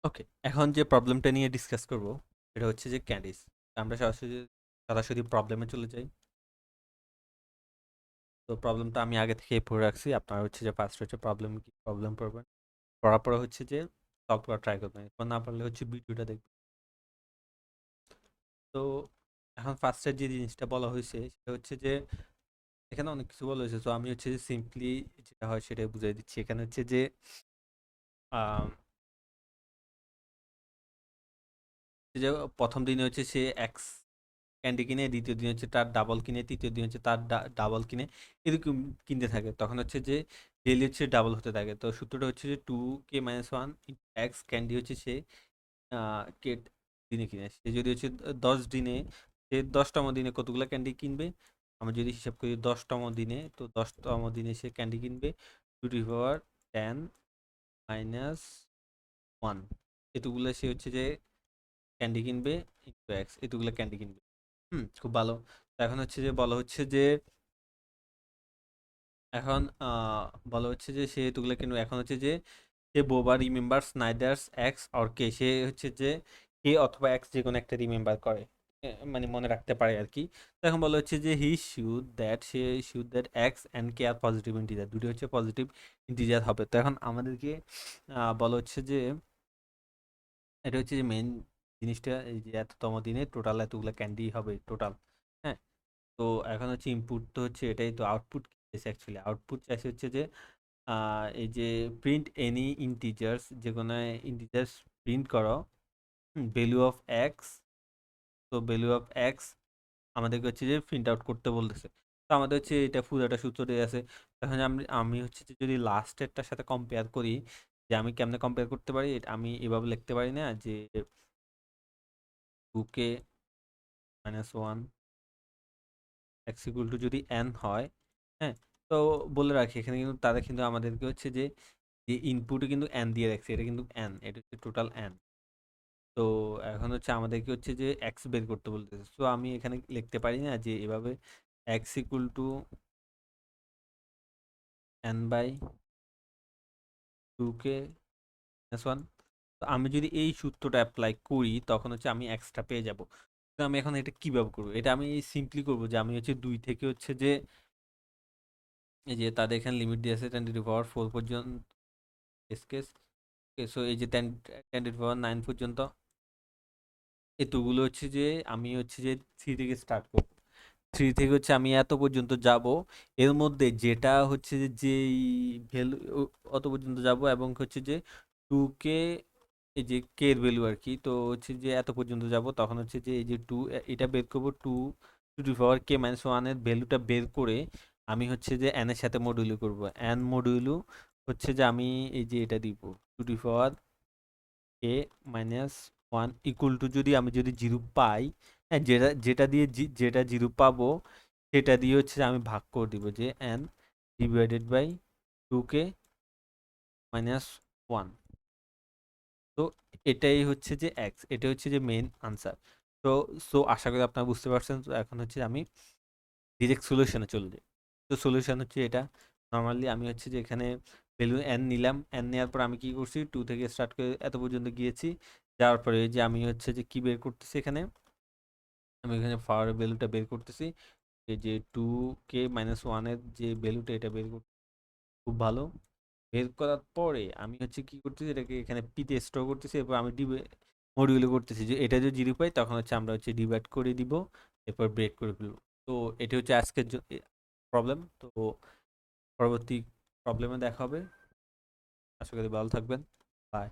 ওকে, এখন যে প্রবলেমটা নিয়ে ডিসকাস করব এটা হচ্ছে যে ক্যান্ডিস। আমরা সরাসরি সরাসরি প্রবলেমে চলে যাই। তো প্রবলেমটা আমি আগে থেকে পড়ে রাখছি। আপনারা হচ্ছে যে ফার্স্ট হচ্ছে প্রবলেম কি প্রবলেম পড়বেন, পড়ার পরে হচ্ছে যে সলভ করা ট্রাই করবেন, এরপর না পারলে হচ্ছে ভিডিওটা দেখবেন। তো এখন ফার্স্টের যে জিনিসটা বলা হয়েছে সেটা হচ্ছে যে এখানে অনেক কিছু বলা হয়েছে, তো আমি হচ্ছে যে সিম্পলি যেটা হয় সেটাই বুঝিয়ে দিচ্ছি। এখানে হচ্ছে যে আম, যে প্রথম দিনে হচ্ছে সে এক্স ক্যান্ডি কিনে, দ্বিতীয় দিন হচ্ছে তার ডাবল কিনে, তৃতীয় দিন হচ্ছে তার ডাবল কিনে, এরকম কিনতে থাকে। তখন হচ্ছে যে ডেইলি হচ্ছে ডাবল হতে থাকে। তো সূত্রটা হচ্ছে যে 2k-1 এক্স ক্যান্ডি হচ্ছে সে কে দিনে কিনে। সে যদি হচ্ছে 10 দিনে, সে 10তম দিনে কতগুলো ক্যান্ডি কিনবে? আমরা যদি হিসাব করি 10তম দিনে, তো 10তম দিনে সে ক্যান্ডি কিনবে 2^10-1 এতগুলো সে হচ্ছে যে ক্যান্ডি কিনবে ইন্টু এক্স, এতগুলো ক্যান্ডি কিনবে। খুব ভালো। তো এখন হচ্ছে যে বলা হচ্ছে যে এখন বলা হচ্ছে যে সে এতগুলো কিনবে। এখন হচ্ছে যে সে বোবা রিমেম্বার্স নাইদার্স এক্স অর কে, সে হচ্ছে যে কে অথবা এক্স যে কোনো একটা রিমেম্বার করে, মানে মনে রাখতে পারে আর কি। তো এখন বলা হচ্ছে যে সে should that x and k are positive integer, দুটো হচ্ছে পজিটিভ ইন্টিজার হবে। তো এখন আমাদেরকে বলা হচ্ছে যে এটা হচ্ছে যে মেন জিনিসটা, এই যে এততম দিনে টোটাল এতগুলো ক্যান্ডি হবে টোটাল। হ্যাঁ, তো এখন হচ্ছে ইনপুট তো হচ্ছে এটাই, তো আউটপুট কি চাইছে? অ্যাকচুয়ালি আউটপুট চাইছে হচ্ছে যে এই যে প্রিন্ট এনি ইন্টিজার্স, যে কোনো ইন্টিজার্স প্রিন্ট করো ভ্যালু অফ এক্স। তো ভ্যালু অফ এক্স আমাদেরকে হচ্ছে যে প্রিন্ট আউট করতে বলতেছে। তো আমাদের হচ্ছে এটা পুরোটা সূত্র দিয়ে আছে। এখন আমি হচ্ছে যে যদি লাস্টেরটার সাথে কম্পেয়ার করি, যে আমি কেমনে কম্পেয়ার করতে পারি, আমি এভাবে লিখতে পারি না যে 2k-1 এক্স ইকুয়াল টু যদি এন হয়। হ্যাঁ, তো বলে রাখি এখানে কিন্তু তারা কিন্তু আমাদেরকে হচ্ছে যে ইনপুটে কিন্তু এন দিয়ে রাখছে, এটা কিন্তু এন, এটা হচ্ছে টোটাল এন। তো এখন হচ্ছে আমাদেরকে হচ্ছে যে এক্স বের করতে বলতেছে। তো আমি এখানে লিখতে পারি না যে এভাবে x equal to n by 2k-1। তো আমি যদি এই সূত্রটা অ্যাপ্লাই করি তখন হচ্ছে আমি এক্সট্রা পেয়ে যাব। তো আমি এখন এটা কিভাবে করবো? এটা আমি সিম্পলি করবো যে আমি হচ্ছে 2 থেকে হচ্ছে যে এই যে তাদের এখানে লিমিট দিয়ে আছে 10^4 পর্যন্ত কেস। সো এই যে 10^9 পর্যন্ত এতগুলো হচ্ছে যে আমি হচ্ছে যে 3 থেকে স্টার্ট করব। 3 থেকে হচ্ছে আমি এত পর্যন্ত যাব। এর মধ্যে যেটা হচ্ছে যে যেই ভ্যালু অত পর্যন্ত যাব, এবং হচ্ছে যে 2k, এই যে কে এর ভ্যালু আর কি। তো হচ্ছে যে এত পর্যন্ত যাব, তখন হচ্ছে যে এই যে 2 এটা বের করব, 2 টু দি পাওয়ার k-1 এর ভ্যালুটা বের করে আমি হচ্ছে যে n এর সাথে মডুলো করব। n মডুলো হচ্ছে যে আমি এই যে এটা দিব 2 to the power k-1 equal to, যদি আমি যদি জিরো পাই, হ্যাঁ, যেটা যেটা দিয়ে যেটা জিরো পাবো সেটা দিয়ে হচ্ছে যে আমি ভাগ করে দিব যে n ডিভাইডেড বাই 2k-1। তো এটাই হচ্ছে যে এক্স, এটা হচ্ছে যে মেইন আনসার। তো আশা করি আপনারা বুঝতে পারছেন। তো এখন হচ্ছে আমি ডিরেক্ট সলিউশনে চলে যাই। তো সলিউশন হচ্ছে এটা। নর্মালি আমি হচ্ছে যে এখানে ভ্যালু এন নিলাম, এন নেওয়ার পর আমি কি করছি, 2 থেকে স্টার্ট করে এত পর্যন্ত গিয়েছি। যাওয়ার পরে যে আমি হচ্ছে যে কি বের করতেছি এখানে, আমি এখানে পাওয়ার ভ্যালুটা বের করতেছি। এই যে 2k-1 এর যে ভ্যালুটা এটা বের করতে খুব ভালো। বের করার পরে আমি হচ্ছে কি করতেছি, এটাকে এখানে পিতে স্টোর করতেছি। এরপর আমি মডিউলে করতেছি যে এটা যদি জিরো পাই তখন হচ্ছে আমরা হচ্ছে ডিভাইড করে দিব, এরপর ব্রেক করে ফেলবো। তো এটা হচ্ছে আজকের প্রবলেম। তো পরবর্তী প্রবলেমে দেখা হবে। আশা করি ভালো থাকবেন। বাই।